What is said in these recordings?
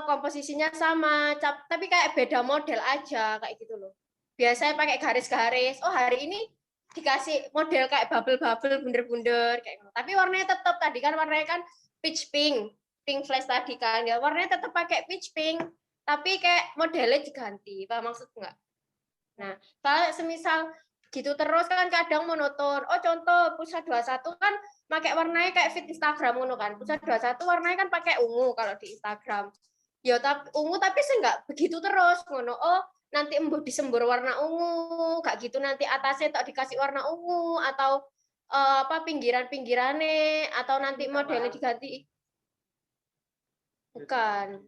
komposisinya sama, tapi kayak beda model aja kayak gitu loh. Biasanya pakai garis-garis. Oh, hari ini dikasih model kayak bubble-bubble bunder-bunder kayak gitu. Tapi warnanya tetap tadi kan warnanya kan peach pink flash tadi kan. Ya warnanya tetap pakai peach pink, tapi kayak modelnya diganti. Paham maksud enggak? Nah, kalau semisal gitu terus kan kadang monoton. Oh, contoh Pulsa 21 kan pakai warnanya kayak fit Instagram ngono kan. Pulsa 21 warnanya kan pakai ungu kalau di Instagram. Ya tapi ungu tapi saya enggak begitu terus ngono. Oh, nanti disembur warna ungu, kayak gitu nanti atasnya tak dikasih warna ungu atau apa pinggiran-pinggirannya atau nanti modelnya diganti. Bukan.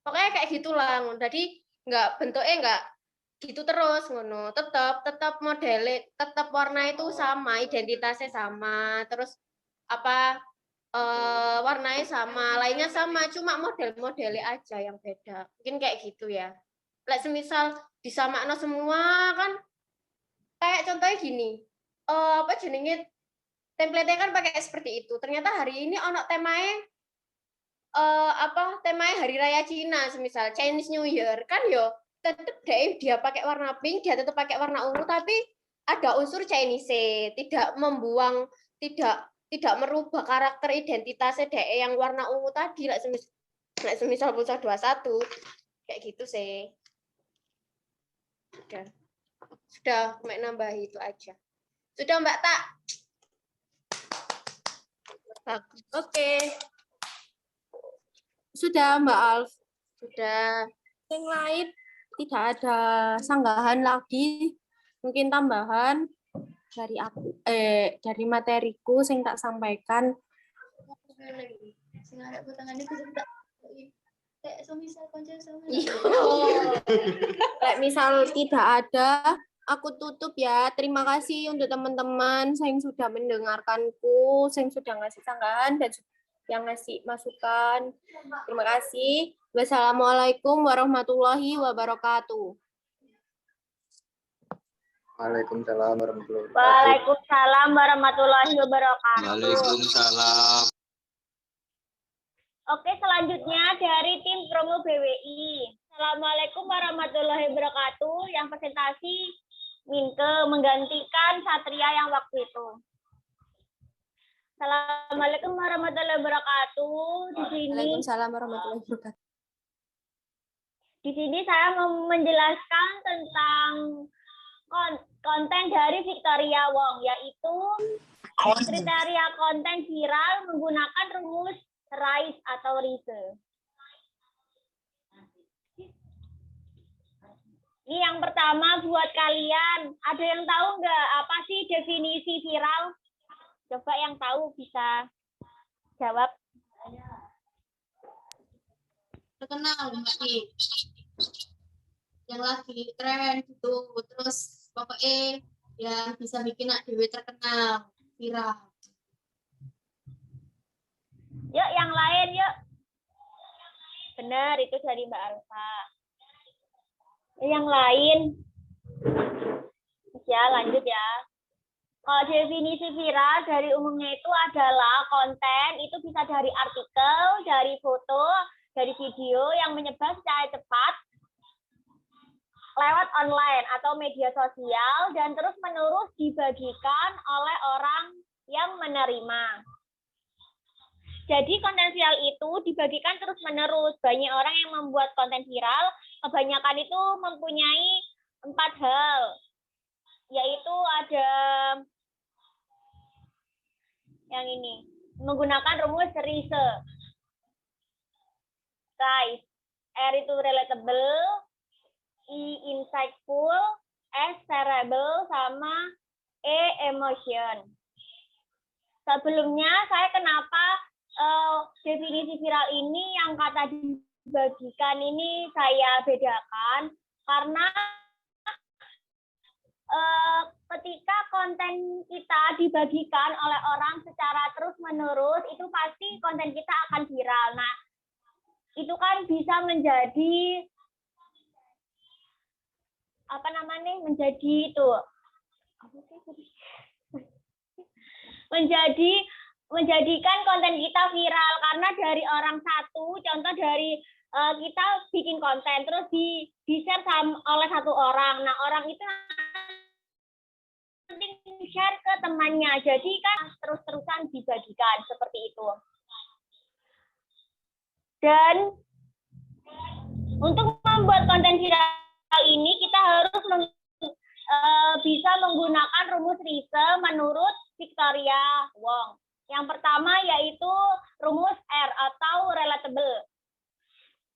Pokoknya kayak gitulah. Jadi enggak bentuknya enggak gitu terus ngono. Tetap modelnya, tetap warna itu sama, identitasnya sama, terus apa warnanya sama, lainnya sama, cuma model-modelnya aja yang beda. Mungkin kayak gitu ya. Like semisal disamakno semua kan kayak contohnya gini. Apa jenenge template-nya kan pakai seperti itu. Ternyata hari ini ono temanya temanya hari raya Cina semisal Chinese New Year kan yo tetap dia pakai warna pink, dia tetap pakai warna ungu tapi ada unsur Chinese, tidak membuang, tidak merubah karakter identitasnya DE yang warna ungu tadi lah semisal Pulsa 21 kayak gitu sih. Sudah mek nambah itu aja. Sudah Mbak Tak? Oke. Sudah Mbak Alf. Sudah. Yang lain tidak ada sanggahan lagi. Mungkin tambahan dari aku dari materiku yang tak sampaikan. Misal tidak ada, aku tutup ya. Terima kasih untuk teman-teman yang sudah mendengarkanku, yang sudah ngasih sanggahan dan yang ngasih masukan. Terima kasih. Wassalamualaikum warahmatullahi wabarakatuh. Waalaikumsalam warahmatullahi wabarakatuh. Waalaikumsalam warahmatullahi wabarakatuh. Waalaikumsalam. Oke, selanjutnya dari tim promo BWI. Assalamualaikum warahmatullahi wabarakatuh. Yang presentasi Minke menggantikan Satria yang waktu itu. Assalamualaikum warahmatullahi wabarakatuh. Waalaikumsalam warahmatullahi wabarakatuh. Di sini saya mau menjelaskan tentang konten dari Victoria Wong, yaitu kriteria konten viral menggunakan rumus RISE atau RISE. Ini yang pertama buat kalian. Ada yang tahu nggak apa sih definisi viral? Coba yang tahu bisa jawab. Terkenal yang lagi tren gitu, terus pokoknya yang bisa bikin dewe terkenal, viral. Yuk yang lain yuk. Benar, itu dari Mbak Alfa. Yang lain. Ya, lanjut ya. Kalau definisi viral dari umumnya itu adalah konten itu bisa dari artikel, dari foto, dari video yang menyebar secara cepat lewat online atau media sosial dan terus-menerus dibagikan oleh orang yang menerima. Jadi konten viral itu dibagikan terus-menerus. Banyak orang yang membuat konten viral, kebanyakan itu mempunyai 4 hal. Yaitu ada yang ini, menggunakan rumus RISE. Guys, R itu relatable, I insightful, S shareable, sama E emotion. Sebelumnya saya kenapa definisi viral ini yang kata dibagikan ini saya bedakan karena ketika konten kita dibagikan oleh orang secara terus-menerus itu pasti konten kita akan viral. Nah, itu kan bisa menjadi menjadi menjadikan konten kita viral karena dari orang satu, contoh dari kita bikin konten terus di-share oleh satu orang. Nah, orang itu nanti share ke temannya. Jadi kan terus-terusan dibagikan seperti itu. Dan untuk membuat konten viral ini kita harus bisa menggunakan rumus Rise menurut Victoria Wong. Yang pertama yaitu rumus R atau relatable.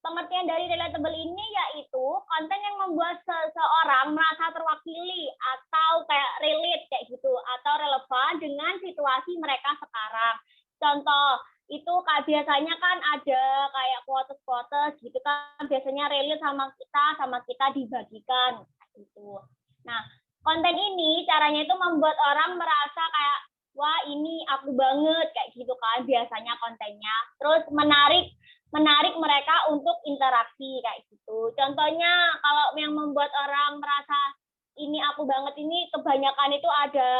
Pengertian dari relatable ini yaitu konten yang membuat seseorang merasa terwakili atau kayak relate kayak gitu atau relevan dengan situasi mereka sekarang. Contoh itu biasanya kan ada kayak quotes-quotes gitu kan, biasanya relate sama kita dibagikan gitu. Nah, konten ini caranya itu membuat orang merasa kayak wah ini aku banget kayak gitu kan biasanya kontennya. Terus menarik mereka untuk interaksi kayak gitu. Contohnya kalau yang membuat orang merasa ini aku banget ini kebanyakan itu ada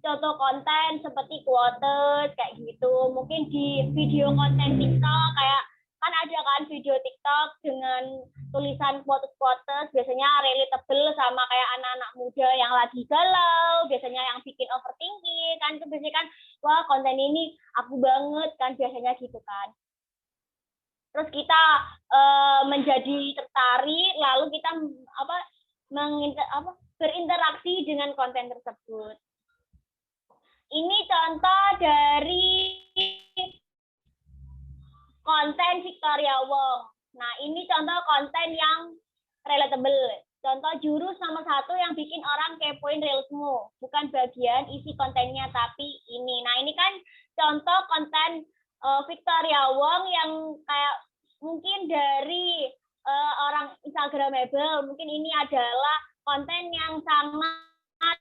contoh konten seperti quotes kayak gitu. Mungkin di video konten TikTok kayak kan ada kan video TikTok dengan tulisan quotes biasanya relatable sama kayak anak-anak muda yang lagi galau, biasanya yang bikin overthinking kan, itu biasanya kan wah konten ini aku banget kan biasanya gitu kan. Terus kita menjadi tertarik lalu kita berinteraksi dengan konten tersebut. Ini contoh dari konten Victoria Wong. Nah, ini contoh konten yang relatable. Contoh jurus nomor 1 yang bikin orang kepoin reelsmu. Bukan bagian isi kontennya, tapi ini. Nah, ini kan contoh konten Victoria Wong yang kayak mungkin dari orang Instagramable. Mungkin ini adalah konten yang sangat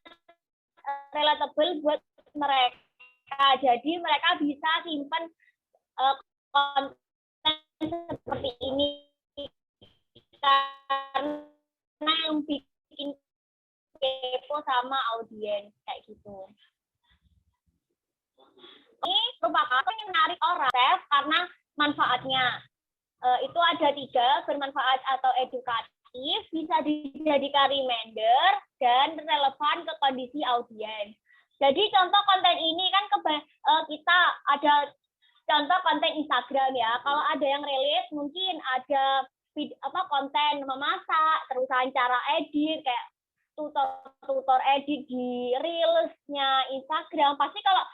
relatable buat mereka. Jadi mereka bisa simpan konten seperti ini karena yang bikin kepo sama audiens kayak gitu. Ini merupakan yang menarik orang karena manfaatnya itu ada 3, bermanfaat atau edukatif, bisa dijadikan reminder dan relevan ke kondisi audiens. Jadi contoh konten ini kan kita ada contoh konten Instagram ya. Kalau ada yang relate mungkin ada konten memasak, terusan cara edit kayak tutor edit di reelsnya Instagram. Pasti kalau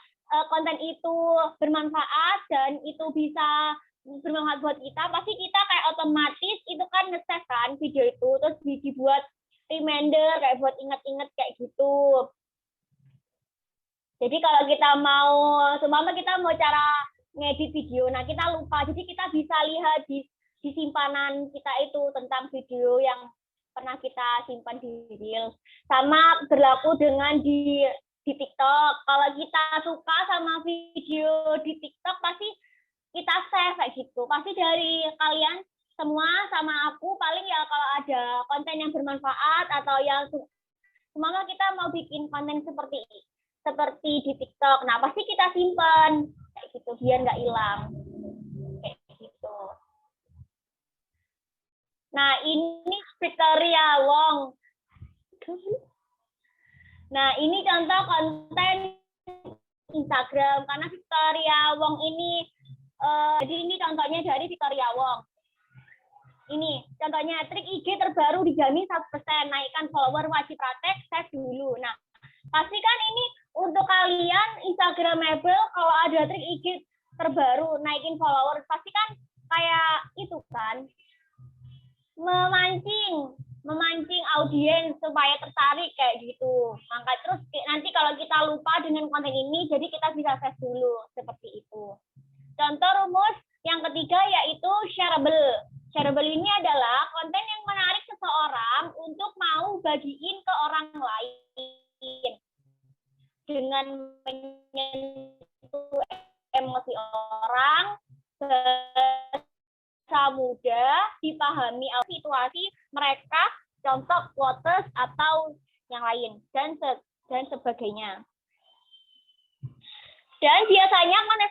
konten itu bermanfaat dan itu bisa bermanfaat buat kita, pasti kita kayak otomatis itu kan nge-save kan video itu, terus dibuat reminder kayak buat inget-inget kayak gitu. Jadi kalau kita mau cara ngedit video, nah kita lupa, jadi kita bisa lihat di simpanan kita itu tentang video yang pernah kita simpan di Reels. Sama berlaku dengan di TikTok. Kalau kita suka sama video di TikTok, pasti kita save kayak gitu. Pasti dari kalian semua sama aku paling ya kalau ada konten yang bermanfaat atau yang semua kita mau bikin konten seperti di TikTok. Nah, pasti kita simpan kayak gitu biar nggak hilang. Kayak gitu. Nah, ini Victoria Wong. Nah, ini contoh konten Instagram karena Victoria Wong ini jadi ini contohnya dari Victoria Wong. Ini contohnya trik IG terbaru dijamin 100%, naikkan follower wajib praktek, save dulu. Nah, pastikan ini untuk kalian Instagramable kalau ada trik IG terbaru naikin follower, pasti kan kayak itu kan memancing audiens supaya tertarik kayak gitu. Maka terus nanti kalau kita lupa dengan konten ini, jadi kita bisa save dulu seperti itu. Contoh rumus yang ketiga yaitu shareable. Shareable ini adalah konten yang menarik seseorang untuk mau bagiin ke orang lain dengan menyentuh emosi orang, mudah dipahami situasi mereka, contoh quotes atau yang lain dan sebagainya. Dan biasanya konten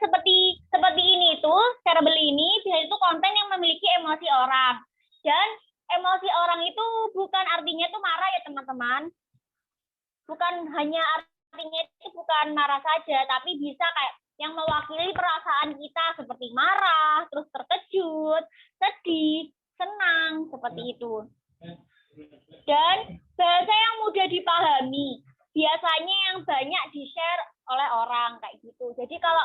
seperti ini itu, shareable ini biasanya itu konten yang memiliki emosi orang. Dan emosi orang itu bukan artinya itu marah ya teman-teman. Bukan hanya artinya itu bukan marah saja, tapi bisa kayak yang mewakili perasaan kita seperti marah, terus terkejut, sedih, senang, seperti itu. Dan bahasa yang mudah dipahami, biasanya yang banyak di-share oleh orang kayak gitu. Jadi kalau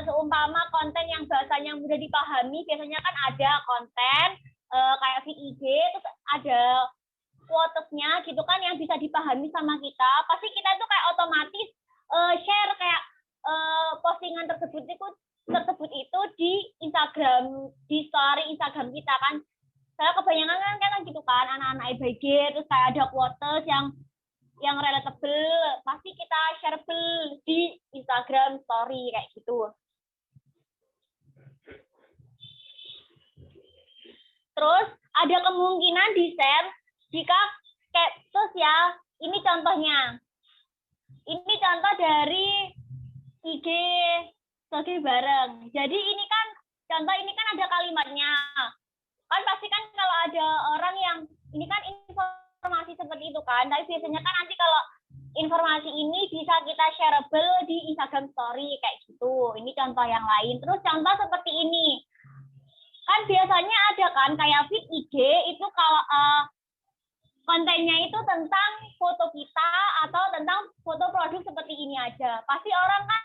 seumpama konten yang bahasanya mudah dipahami, biasanya kan ada konten kayak feed IG, terus ada quotes-nya gitu kan yang bisa dipahami sama kita. Pasti kita itu kayak otomatis share kayak postingan tersebut itu di Instagram, di story Instagram kita kan. Saya kebanyakan kan gitu kan, anak-anak IBG, terus kayak ada quotes yang relatable, pasti kita shareable di Instagram story kayak gitu. Terus ada kemungkinan di-share jika captions ya, ini contohnya. Ini contoh dari IG story bareng. Jadi ini kan contoh, ini kan ada kalimatnya. Kan pasti kan kalau ada orang yang ini kan informasi seperti itu kan, tapi biasanya kan nanti kalau informasi ini bisa kita shareable di Instagram story kayak gitu. Ini contoh yang lain. Terus contoh seperti ini. Kan biasanya ada kan kayak feed IG itu kalau kontennya itu tentang foto kita atau tentang foto produk seperti ini aja. Pasti orang kan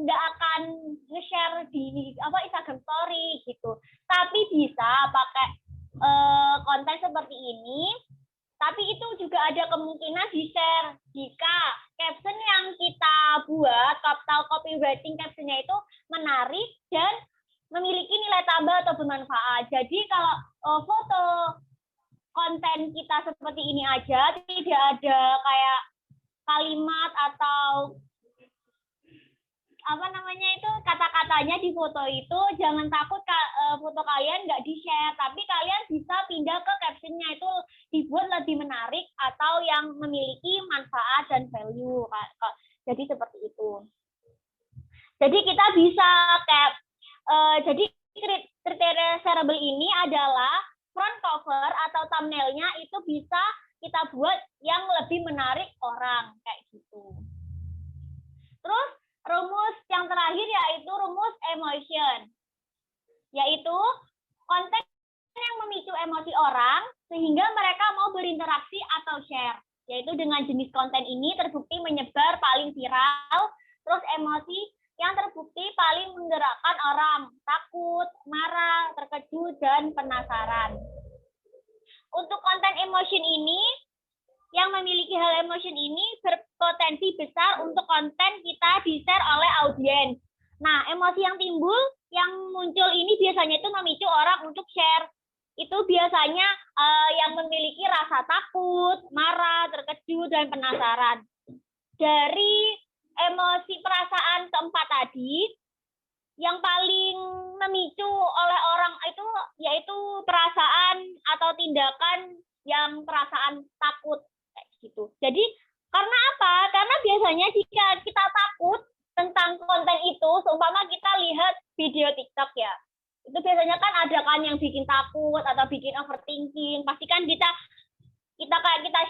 nggak akan nge-share di Instagram story gitu. Tapi bisa pakai konten seperti ini. Tapi itu juga ada kemungkinan di-share jika caption yang kita buat atau copywriting captionnya itu menarik dan memiliki nilai tambah atau bermanfaat. Jadi kalau foto konten kita seperti ini aja, tidak ada kayak kalimat atau kata-katanya di foto itu, jangan takut foto kalian nggak di-share, tapi kalian bisa pindah ke captionnya itu dibuat lebih menarik atau yang memiliki manfaat dan value. Jadi seperti itu. Jadi kita bisa kayak jadi kriteria shareable ini adalah front cover atau thumbnailnya itu bisa kita buat yang lebih menarik orang kayak gitu. Terus rumus yang terakhir yaitu rumus emotion, yaitu konten yang memicu emosi orang sehingga mereka mau berinteraksi atau share, yaitu dengan jenis konten ini terbukti menyebar paling viral, terus emosi yang terbukti paling menggerakkan orang, takut, marah, terkejut, dan penasaran. Untuk konten emotion ini, yang memiliki hal emotion ini berpotensi besar untuk konten kita di-share oleh audiens. Nah, emosi yang timbul, yang muncul ini biasanya itu memicu orang untuk share. Itu biasanya yang memiliki rasa takut, marah, terkejut, dan penasaran. Dari emosi perasaan keempat tadi, yang paling memicu oleh orang itu yaitu perasaan atau tindakan yang perasaan takut kayak gitu. Jadi karena apa? Karena biasanya jika kita takut tentang konten itu, seumpama kita lihat video TikTok ya, itu biasanya kan ada kan yang bikin takut atau bikin overthinking. Pasti kan kita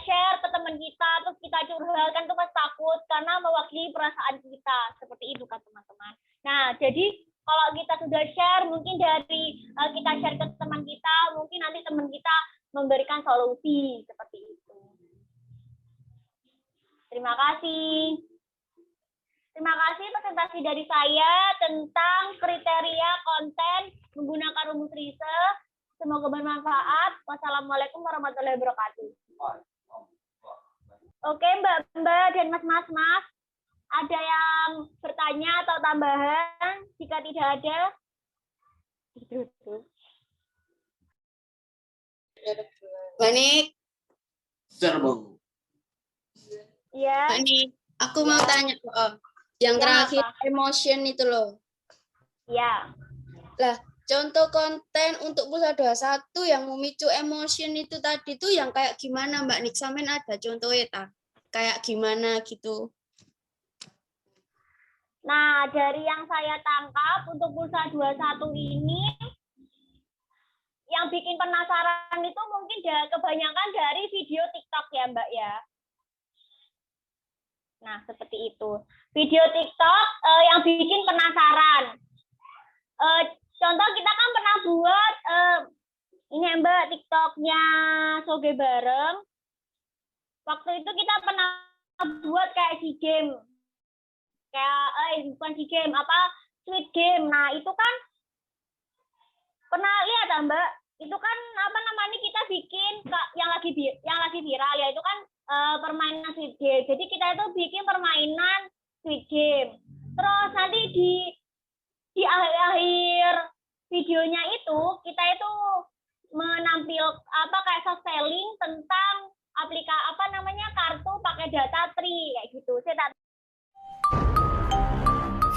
share ke teman kita, terus kita curhat kan tuh pas takut karena mewakili perasaan kita, seperti itu kan teman-teman. Nah, jadi kalau kita sudah share, mungkin dari kita share ke teman kita, mungkin nanti teman kita memberikan solusi seperti itu. Terima kasih. Terima kasih presentasi dari saya tentang kriteria konten menggunakan rumus RISE. Semoga bermanfaat. Wassalamualaikum warahmatullahi wabarakatuh. Oke, Mbak-mbak dan Mas-mas, ada yang bertanya atau tambahan? Jika tidak ada, Mbak Nik. ya. Mbak Nik, aku mau tanya yang Ya, terakhir apa? emotion itu loh. Ya. Lah, contoh konten untuk pulsa 21 yang memicu emotion itu tadi tuh yang kayak gimana Mbak Nik? Sampean ada contohnya tak? Kayak gimana gitu? Nah, dari yang saya tangkap untuk pulsa 21 ini, yang bikin penasaran itu mungkin kebanyakan dari video TikTok ya Mbak ya. Nah, seperti itu. Video TikTok yang bikin penasaran. Contoh kita kan pernah buat ini Mbak TikToknya Soge Bareng. Waktu itu kita pernah buat kayak si game. Kayak bukan si game, Sweet Game. Nah, itu kan pernah lihat Mbak? Itu kan kita bikin yang lagi viral ya, itu kan permainan Sweet Game. Jadi kita itu bikin permainan Sweet Game. Terus nanti di akhir videonya itu kita itu menampil kayak soft selling tentang kartu pakai data Tri kayak gitu.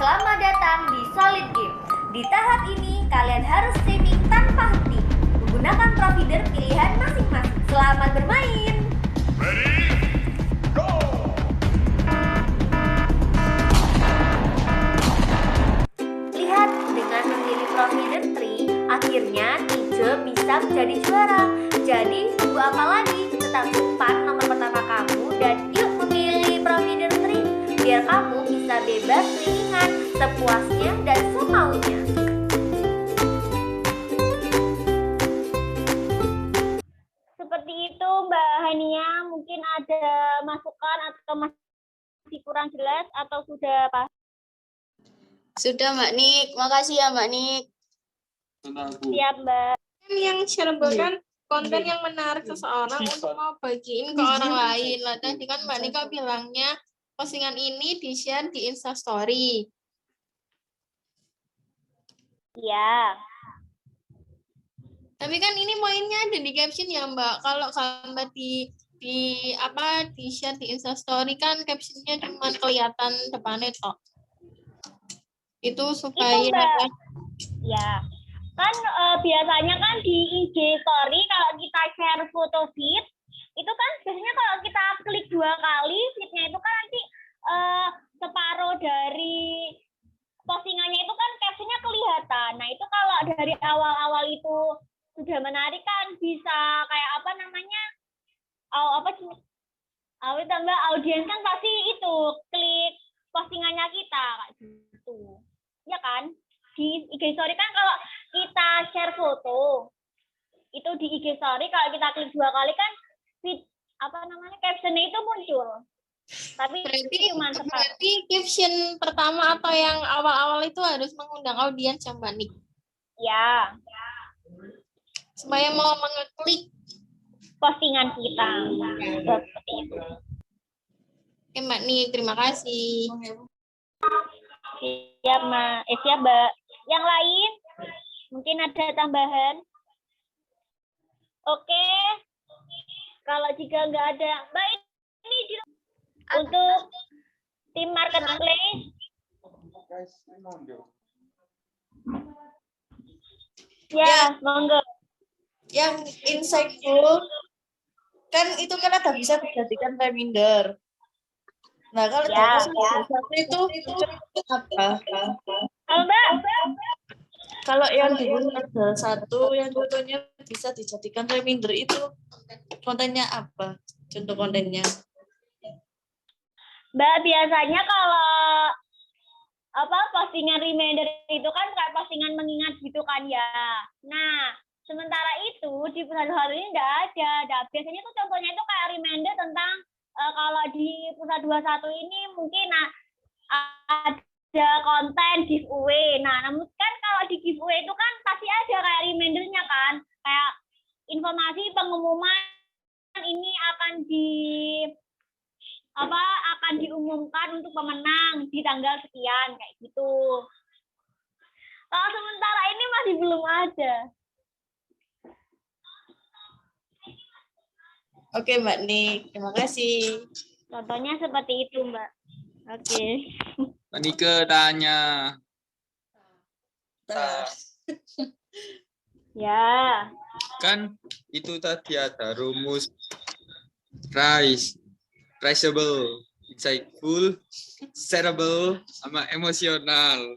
Selamat datang di Solid Game. Di tahap ini kalian harus streaming tanpa henti menggunakan provider pilihan masing-masing. Selamat bermain. Lihat, dengan memilih provider Tri, akhirnya Tijo bisa menjadi juara. Jadi, tunggu apa lagi? Tetap simpan nomor pertama kamu dan yuk memilih provider Tri biar kamu bisa bebas streamingan sepuasnya dan semaunya. Seperti itu Mbak Hania, mungkin ada masukan atau masih kurang jelas atau sudah apa? Sudah Mbak Nik, makasih ya Mbak Nik. Siap Mbak. Yang shareable konten yang menarik seseorang untuk mau bagiin ke orang lain. Lah tadi kan Mbak Nika bilangnya postingan ini di-share di Instastory. Iya. Tapi kan ini poinnya ada di caption ya Mbak. Kalau Mbak di-share di Instastory kan captionnya cuma kelihatan depannya toh. Itu supaya Itu Mbak. Ya. Kan biasanya kan di IG story kalau kita share foto feed, itu kan biasanya kalau kita klik 2 kali feednya itu kan nanti separuh dari postingannya itu kan captionnya kelihatan. Nah itu kalau dari awal-awal itu sudah menarik kan bisa kayak tambah audiens kan pasti itu klik postingannya kita kayak gitu. Ya kan? Di IG story kan kalau kita share foto itu di IG story kalau kita klik 2 kali kan feed captionnya itu muncul. Tapi berarti caption pertama atau yang awal-awal itu harus mengundang audiens ya Mbak Nik. Ya. Supaya mau mengeklik postingan kita. Seperti itu. Oke Mbak Nik, terima kasih. Siap Mbak. Yang lain mungkin ada tambahan. Oke. Kalau jika nggak ada, Mbak ini untuk tim marketplace. Ya, monggo. Yang insightful kan itu kan ada bisa dijadikan reminder. Nah kalau satu itu apa? Kalau Mbak, Kalau yang di ada satu yang contohnya bisa dijadikan reminder itu kontennya apa? Contoh kontennya? Mbak biasanya kalau postingan reminder itu kan kayak postingan mengingat gitu kan ya. Nah, sementara itu di pusat hal ini enggak ada. Nah, biasanya tuh contohnya itu kayak reminder tentang kalau di pusat 21 ini mungkin ada konten giveaway. Nah, namun kan kalau di giveaway itu kan pasti ada kayak remindernya kan. Kayak informasi pengumuman ini akan diumumkan untuk pemenang di tanggal sekian kayak gitu. Kalau sementara ini masih belum ada. Oke Mbak Nik, terima kasih. Contohnya seperti itu Mbak. Oke. Mbak Nike tanya. Ya. Kan itu tadi ada rumus riceable, insightful, shareable sama emosional.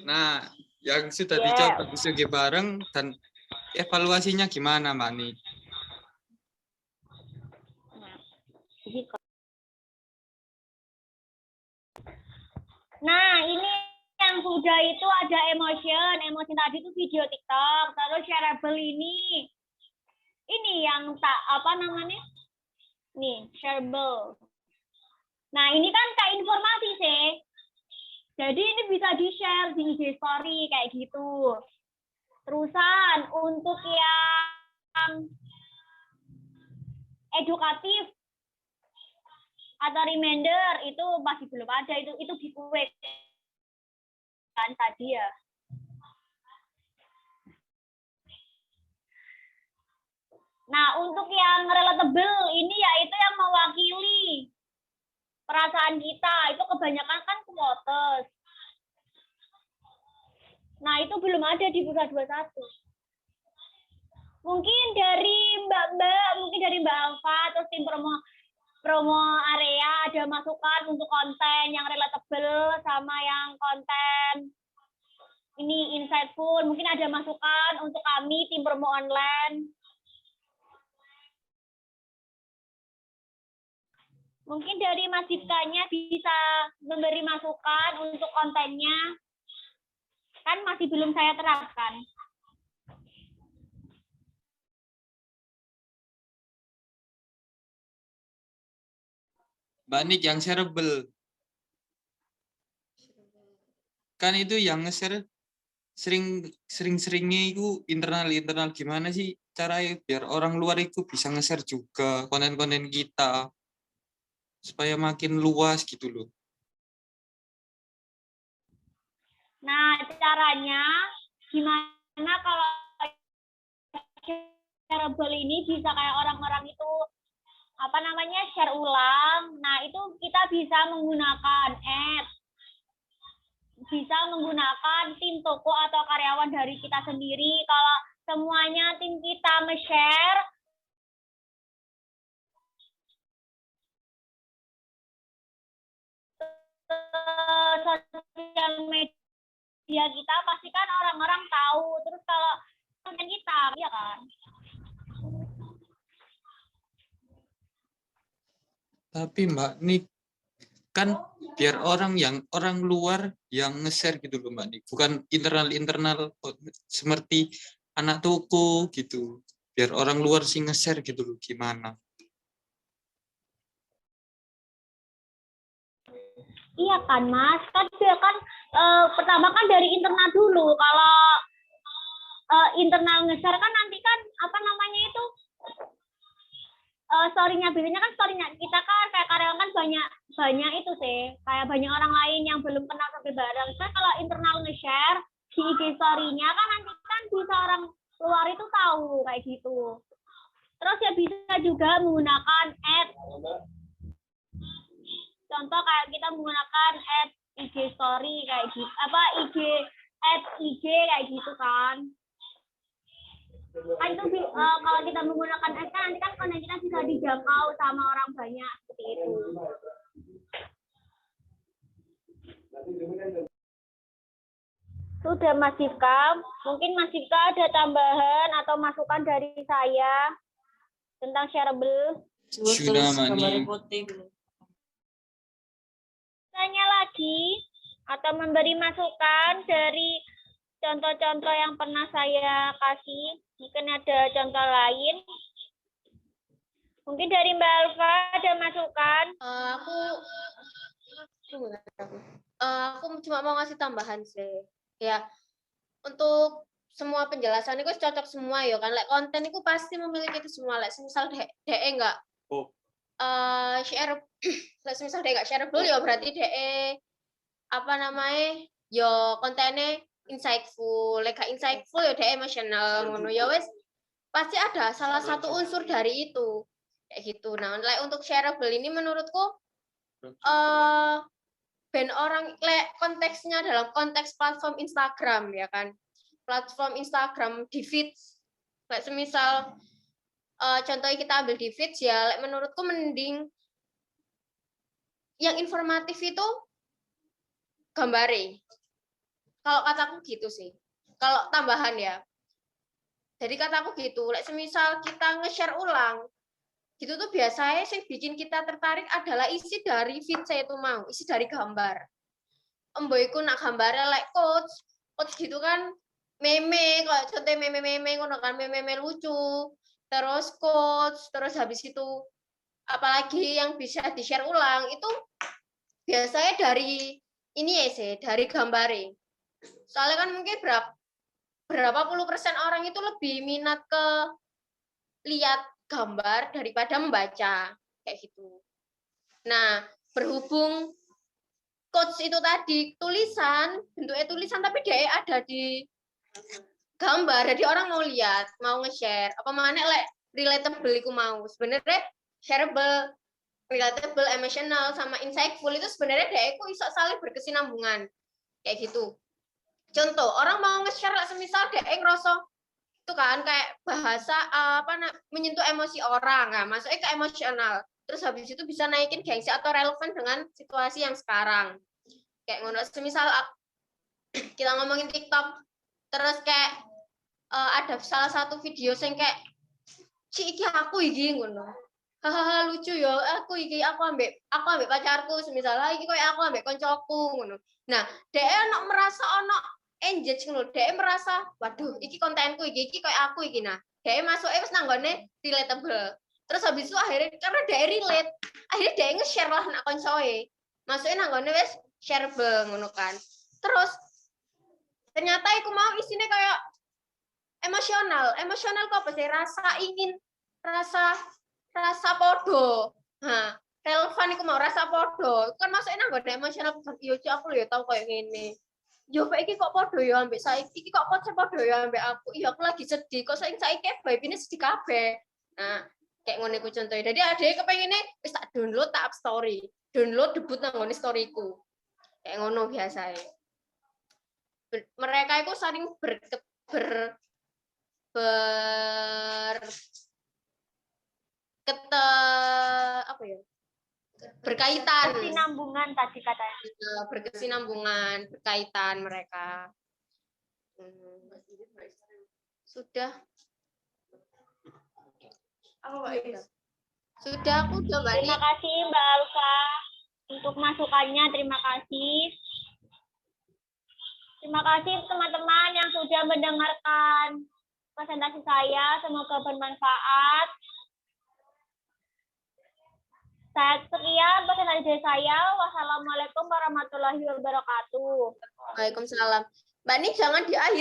Nah, yang sudah Yes. dicoba diskusi bareng dan evaluasinya gimana, Mbak Nik? Nah, ini yang sudah itu ada emotion tadi itu video TikTok, terus shareable ini yang tak apa namanya? Nih, shareable. Nah, ini kan kayak informasi sih. Jadi ini bisa di-share di IG story kayak gitu. Terusan untuk yang edukatif atau reminder itu masih belum ada, itu giveaway kan tadi ya. Nah, untuk yang relatable ini yaitu yang mewakili perasaan kita, itu kebanyakan kan quotes. Nah, itu belum ada di Pusat 21. Mungkin dari Mbak Alfa, terus tim promo area ada masukan untuk konten yang relatable sama yang konten ini insightful. Mungkin ada masukan untuk kami tim promo online. Mungkin dari Mas Dipkanya bisa memberi masukan untuk kontennya. Kan masih belum saya terapkan. Mbak Nik yang shareable. Kan itu yang nge-share sering-seringnya itu internal gimana sih caranya biar orang luar itu bisa nge-share juga konten-konten kita supaya makin luas gitu loh. Nah, caranya gimana kalau shareable ini bisa kayak orang-orang itu apa namanya share ulang. Nah, itu kita bisa menggunakan ads, bisa menggunakan tim toko atau karyawan dari kita sendiri. Kalau semuanya tim kita nge-share, sosial media kita pasti kan orang-orang tahu. Terus kalau konten kita, ya kan? Tapi Mbak Nik kan biar orang luar yang nge-share gitu loh Mbak Nik, bukan internal seperti anak toko gitu. Biar orang luar sih nge-share gitu loh gimana? Iya kan Mas, kan dia kan pertama kan dari internal dulu. Kalau internal nge-share kan nanti kan apa namanya itu story-nya, biasanya kan story-nya kita kan kayak karyawan kan banyak itu sih, kayak banyak orang lain yang belum kenal sampai bareng. Saya kalau internal nge-share di IG story-nya kan nanti kan bisa orang luar itu tahu kayak gitu. Terus ya bisa juga menggunakan ads. Contoh kayak kita menggunakan ads IG story kayak gitu, apa ads IG kayak gitu kan. Kan itu kalau kita menggunakan ads kan nanti kan konten kita bisa dijangkau sama orang banyak seperti itu. Sudah Mas Dipka, mungkin Mas Dipka ada tambahan atau masukan dari saya tentang shareable. Sudah, Mbak Nik. Tanya lagi atau memberi masukan dari contoh-contoh yang pernah saya kasih. Mungkin ada contoh lain. Mungkin dari Mbak Alfa ada masukan. Aku cuma mau ngasih tambahan sih. Ya, untuk semua penjelasan itu cocok semua ya kan. Like konten itu pasti memiliki itu semua. Like misal DE enggak share, like misal DE enggak shareable ya berarti DE apa namanya? Yo kontennya insightful, like insightful ya DE emotional ngono ya wes. Pasti ada salah satu unsur dari itu. Kayak gitu. Nah, like untuk shareable ini menurutku ben orang konteksnya dalam konteks platform Instagram ya kan, platform Instagram di feeds, semisal contohnya kita ambil di feeds ya, menurutku mending yang informatif itu gambare. Kalau kataku gitu sih. Kalau tambahan ya. Jadi kataku gitu, semisal kita nge-share ulang, gitu tuh biasanya sih bikin kita tertarik adalah isi dari feed saya itu mau, isi dari gambar. Emboiku nak gambarnya like quotes gitu kan, meme, kalau contoh meme ngono kan, meme lucu, terus quotes, terus habis itu apalagi yang bisa di-share ulang itu biasanya dari ini ya sih, dari gambare. Soalnya kan mungkin berapa puluh persen orang itu lebih minat ke lihat gambar daripada membaca kayak gitu. Nah, berhubung quotes itu tadi tulisan, bentuknya tulisan tapi dia ada di gambar, jadi orang mau lihat, mau nge-share. Apa mana relatable iku mau. Sebenarnya shareable, relatable, emotional sama insightful itu sebenarnya dia itu iso saling berkesinambungan kayak gitu. Contoh, orang mau nge-share semisal dia ngerasa itu kan kayak bahasa menyentuh emosi orang, nah, masuknya ke emosional. Terus habis itu bisa naikin gengsi atau relevan dengan situasi yang sekarang. Kayak ngono, semisal kita ngomongin TikTok, terus kayak ada salah satu video yang kayak iki aku iki ngono. Hahaha lucu ya, aku ambek pacarku semisal iki kayak aku ambek koncoku ngono. Nah, dia merasa engage ngono, dia merasa waduh iki kontenku iki kayak aku iki. Nah, dia masuknya wis nanggone relatable. Terus habis itu akhirnya karena dia relate, akhirnya dia nge-share lah nak koncoe. Masuknya nanggone wis shareable ngono kan. Terus ternyata aku mau isinya kayak emosional kok apa sih, rasa podo. Nah, relevan aku mau rasa podo. Kan masuknya nanggone emosional, yo aku ya tahu kayak gini. Yo iki kok podo ya ambek saiki, iki kok podo ya ambek aku. Iya aku lagi sedih, kok saiki vibe-ne sedih kabeh. Nah, kayak ngono iku contohnya. Jadi adek kepengine wis tak download, tak up story. Download debut nang ngone storyku. Kayak ngono biasae. Mereka itu saling berkaitan. Kesinambungan tadi katanya. Berkesinambungan, berkaitan mereka. Sudah. Sudah, aku coba. Terima kasih Mbak Alfa untuk masukannya. Terima kasih. Terima kasih teman-teman yang sudah mendengarkan presentasi saya. Semoga bermanfaat. Sekian presentasi dari saya. Wassalamualaikum warahmatullahi wabarakatuh. Waalaikumsalam. Mbak, ini jangan diakhiri.